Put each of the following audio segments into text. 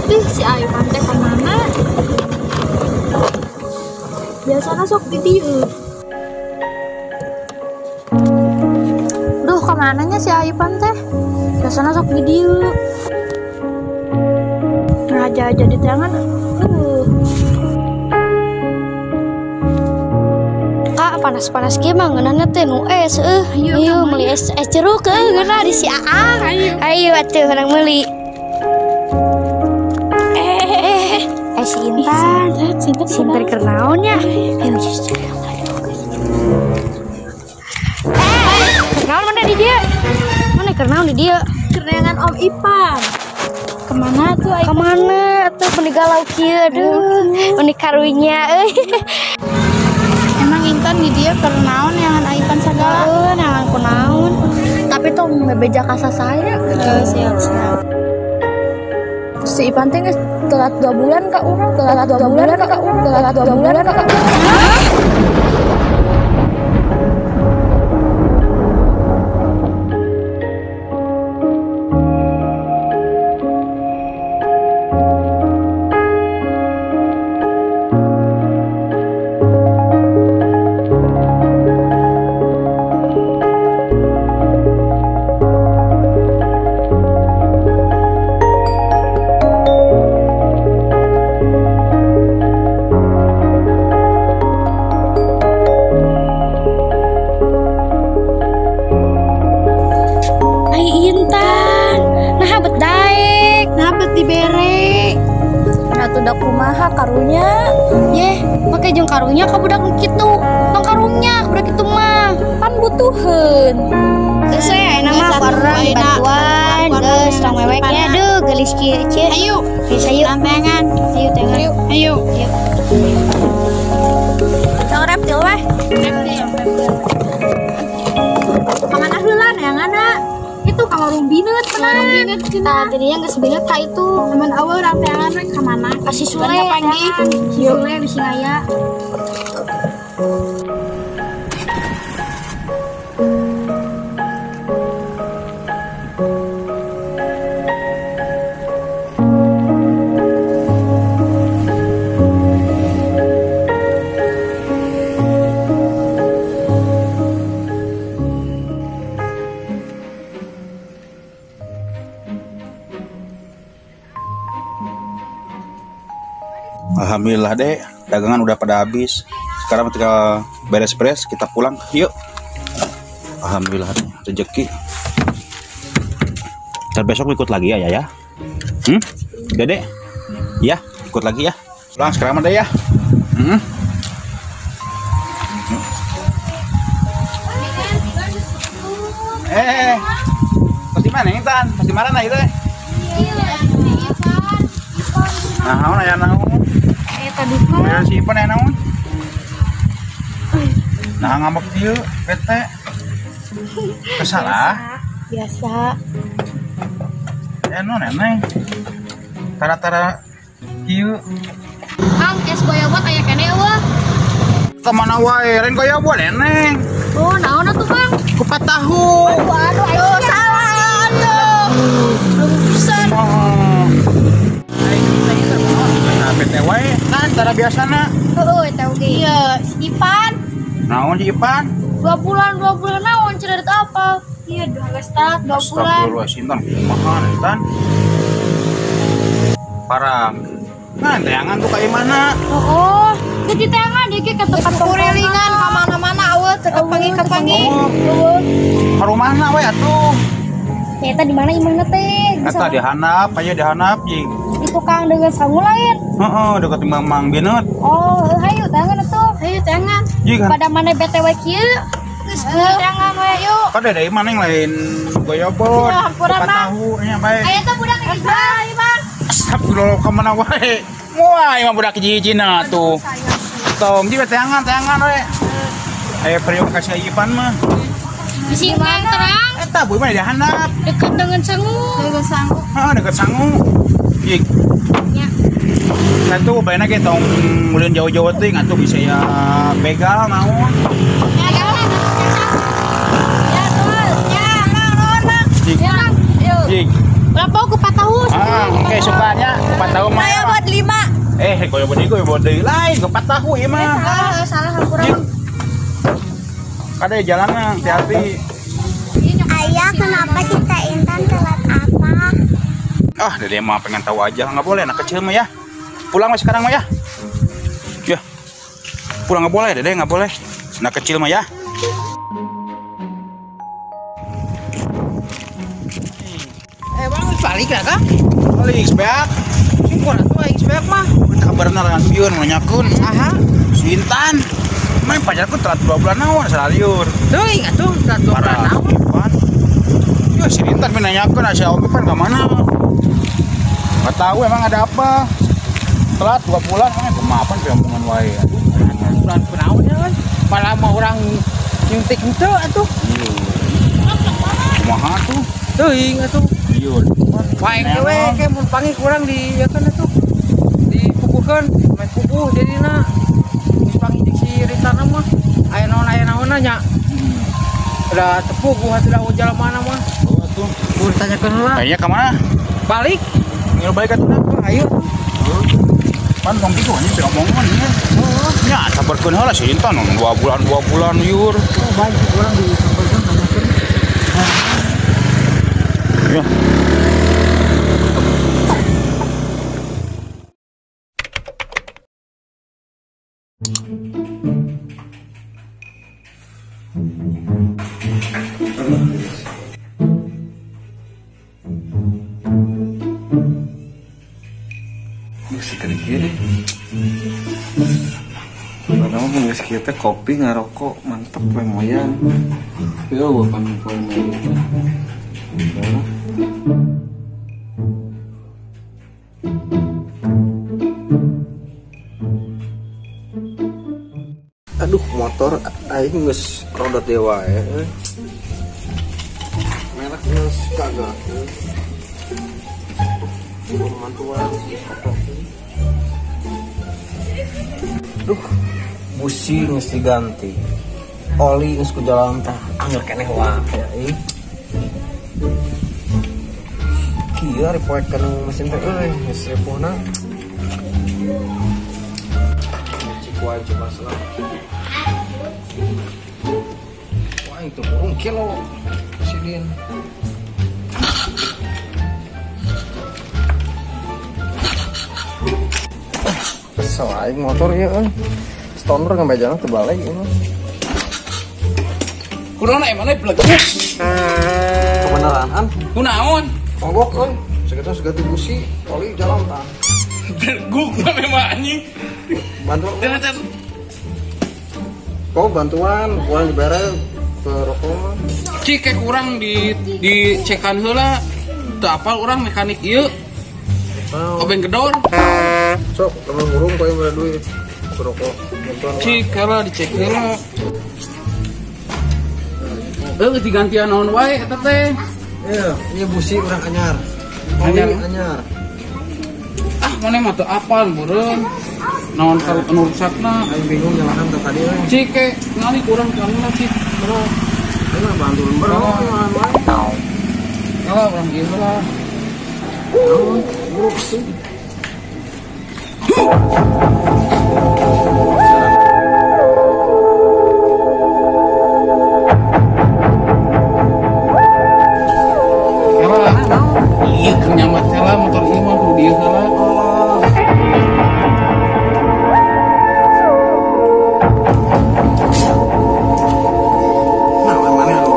Ih, si Ayu teh kemana? Biasanya sok di dieu. Duh, kemananya si Ayu teh? Biasanya sok di dieu. Ngaja-aja di tangan. Panas-panas ge mah ngeunana teh nu es Ayo meuli es jeruk geuna di si Aang. Ayo atuh urang meuli. Si Intan. Sinten keur naon nya? Ayo justru. Naon mana di dia? Mana keur naon di dia? Kerengan Om Ipan. Kemana tuh Ayu? Kemana atuh meni galau kieu aduh. Meni karunya Emang Intan di dia keur naon yang Ipan sagala? Nangan ku naon. Tapi tong bebeja kasa saya. Siap. Si Ipan teh geus telat 2 bulan ka urang, telat 2 bulan ka urang, telat 2 bulan ka. Atuh kumaha karunya yeh make jeung karunya ka budak kitu tong karunya budak kitu mah kan butuheun geus we ayeuna mah parang bantuan geus tong meweknya aduh geulis kieu ceu ayo geus ayo tangan ayo tangan ayo tong reptil weh Kemana heula neanganna? Itu ka warung bineut cenah. Tah tadinya geus bineut ka itu Teman awal orang teangan we ka mana? kasih sule Panggil. si sule bisi ngaya. Alhamdulillah deh, dagangan udah pada habis. Sekarang tinggal beres-beres, kita pulang. Yuk. Alhamdulillah rezeki. Dan besok ikut lagi ya. Dede? Ya, ikut lagi ya. Pulang sekarang deh ya. Pasti mana Intan? Pasti marah nah itu. Nah, aya naon? Tadi Ya si Ipan aya naon? Nah, ngambek dieu PT. Kesalah. biasa. Non eneng. Tara-tara ieu. Kang, es goyobot aya keneh eueuh. Kemana wae? Ren goyobot buat eneng. Oh, naon atuh, Kang? Kupat tahu. Aduh, salah atuh. Belum pesan. Nah, PT wae kan tara biasana. Heueuh, eta oge. Iya, si Ipan. Naon si Ipan? 2 bulan naon cerita apa? Iya, 2 bulan. Astagfirullahaladzim, kumaha Intan? Parang. Nah, tayangan tuh kayak mana? Oh, jadi tangan dia ke tempat Kurilingan ka mana-mana eueuh teu kepangi-kepangi. Ka rumahna we atuh. Eta di mana teh? Eta dihanap, aya dihanap jeung. Di tukang dengan sangu lain. Heeh, dekat Mang Bineut. Oh, hayu tangan atuh. Ayo tangan. Jeung kan. Pada mana BTW kieu? Geus tangan we yuk. Kada dari mana yang lain goyobot. Ya, hampura, Kupat Bang. tahu nya bae. Aya teh budak Bye, Bang. Astagfirullah ka mana wae. Moal mah budak hiji-hijina tuh. Tong di tayangan we. Aya periuk kasih Ipan mah. Bisi terang Eta boy mah dihandap. dekat dengan sangu. Geus sanggup. Heeh, dekat sangu. Jik. Ya. Satu baena ge tong mulun jauh-jauh teh atuh bisa ya begal naon. Ya, ya. Ya, tuh. Ya, Bang. Jik. Ya, yuk. Jik. Berapa ku 4 tahun? Ah, mah oke sukanya 4 tahun mah. Saya buat 5. Koyo buat deui lain 4 tahun ieu mah. Salah kurang. Kada jalanna hati-hati. Ayah, kenapa kita Intan telat apa? Dede mah pengen tahu aja, nggak boleh anak kecil mah ya. Pulang mah sekarang mah ya. Ya. Pulang nggak boleh, Dede nggak boleh. Anak kecil mah ya. Bang balik lah kah? Balik sebeak. Syukur atuh aing sebeak mah. Kabarna dengan Bion nanyakeun. Aha. Si Intan. Main pacarku telat 2 bulan naon salaliur. Teuing atuh telat 2 bulan naon. Ya si Intan menanyakeun asa oge pan ka mana. Enggak tahu emang ada apa. Telat 2 bulan mah kemapan pemungan wae. Bulan kunaon ya kan? Malah mau orang nyuntik henteu atuh. Kumaha tuh? Teuing atuh. Bion. Wae we mun panggil kurang di ya kan atuh. Dipupuhkeun, main pupuh jadina. Geus panggil jeung si Ritana mah. Aya naon nya. Udah tepuk gua tidak ujal mana mah. Oh tuh. Gua tanyakeun heula. Kayaknya ka mana? Balik. Ngil balik atuh Ayo. Pan tong kitu anjing omongan nya. Nya sabarkeun heula si Intan 2 bulan yur. Balik kurang di sampelkeun tanyakeun. Ya. Masih kiri-kiri. Padahal pun guys kita kopi ngarokok mantep we moyang. Yo bukan poin itu. Aduh motor aing geus roda dewa ya. Merek geus kagak. Mantuan duh busi geus diganti oli geus ku jalan teh angger keneh wae kieu repoekeun mesin teh geus repona cik wae coba salah wah itu kurung kilo sidin kesel aing motor ya kan stoner ngambil jalan terbalik ini Kunaon emang plek. kebenaran an Kunaon? mogok euy segitu segitu busi oli jalan tah Guk mah memang anjing. bantu Ternyata kau bantuan kurang dibere ke rokok mah cik kayak kurang di cekan heula teu apal urang mekanik ieu obeng gedor sok teman burung kau yang duit ke rokok bantuan cik heula dicek heula digantian naon wae eta teh iya ini busi urang anyar Anyar? anyar maneh mah teu apal beureun naon anu rusakna aing bingung nyalahan ke tadi we cik kayak ngali kurang kana cik bro aing bantuan bro nyalahan wae kalau urang ieu heula buruk sih iya kenyamat heula motor ieu mah kudu dieu heula nah mana lu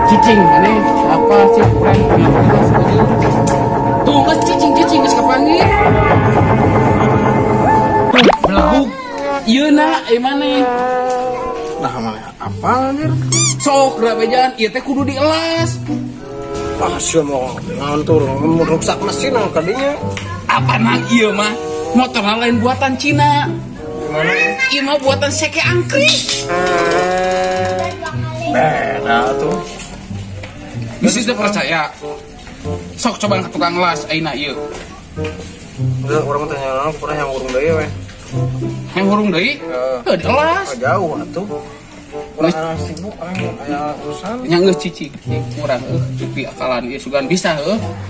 cicing maneh apa sih kurang kenyamat heula tuh geus cicing geus kapanggih tuh belebuk ieu na maneh nah mana apa anjir sok da bejaan ieu teh kudu dielas ah sia mau ngantur merusak mesin kadinya apa nang ieu mah motor lain buatan Cina gimana ieu mah buatan seke angkrik beda tuh bisa teu percaya sok coba ke tukang las ayeuna ieu udah orang tanya orang pernah yang urung deui we yang hurung deui Ya. dielas jauh atuh Orang sibuk orang aya urusan. Nya geus cicing kurang tapi akalan ieu sugan bisa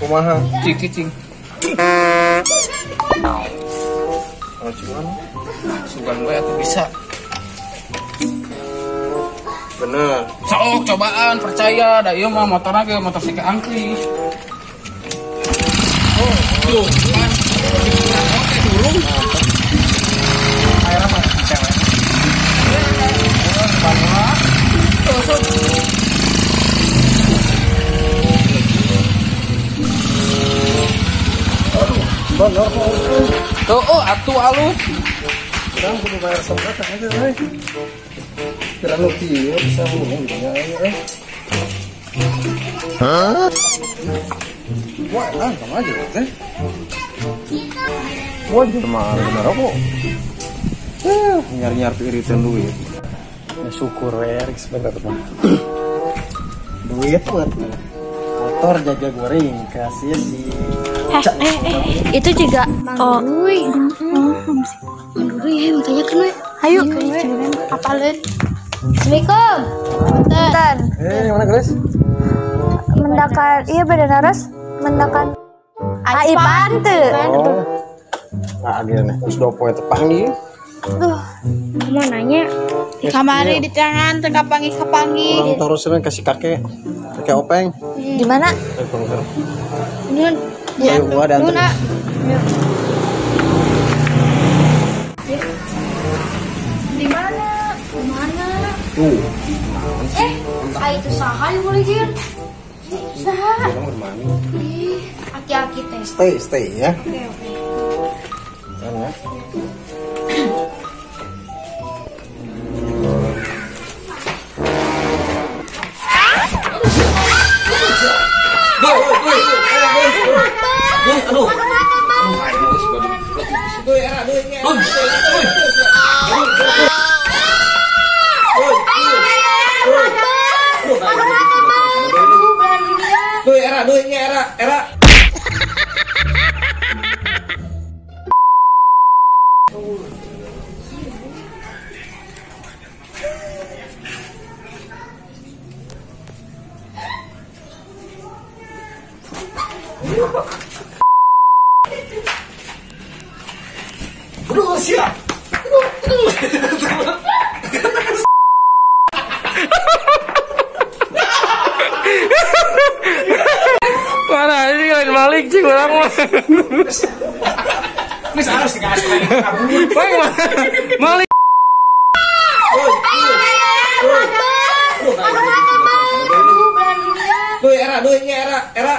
Kumaha? cicing. Kalau cuman Sugan gue atuh bisa. bener. Sok cobaan percaya da ieu mah motorna ge motor si angkri. Tuh kan. Oke turun. Air apa? Cewek. Bener kok. Tuh atuh alus. Sekarang kudu bayar seberapa aja, euy. Kira lu kieu bisa ngomong gitu ya. Wah, sama aja teh. Wah, mah bener kok. Nyari-nyari iritan duit. Ya syukur ya, Rick sebentar mah. Duit buat motor jaga goreng kasih sih. Itu juga Manduri. Manduri ya tanya kan we. Ayo. Apalin. Assalamualaikum. Bentar. Mana guys? Mendakan iya beda naras. Mendakan Aipan teu. Oh. Nah, akhirnya terus 2 poin tepang nih. Mau nanya. Kamari di tangan tekapangi Orang terusnya kasih kakek openg. Di mana? Nun. Ayo gua ada antar. Di mana? Mana? Tuh. Itu saha yang boleh jin? Saha? Orang bermani. Ih, aki-aki teh. Stay ya. Oke. Kan ya. Era. Mana ini lain balik sih orang mah. Ini harus dikasih lagi. Malik. Era.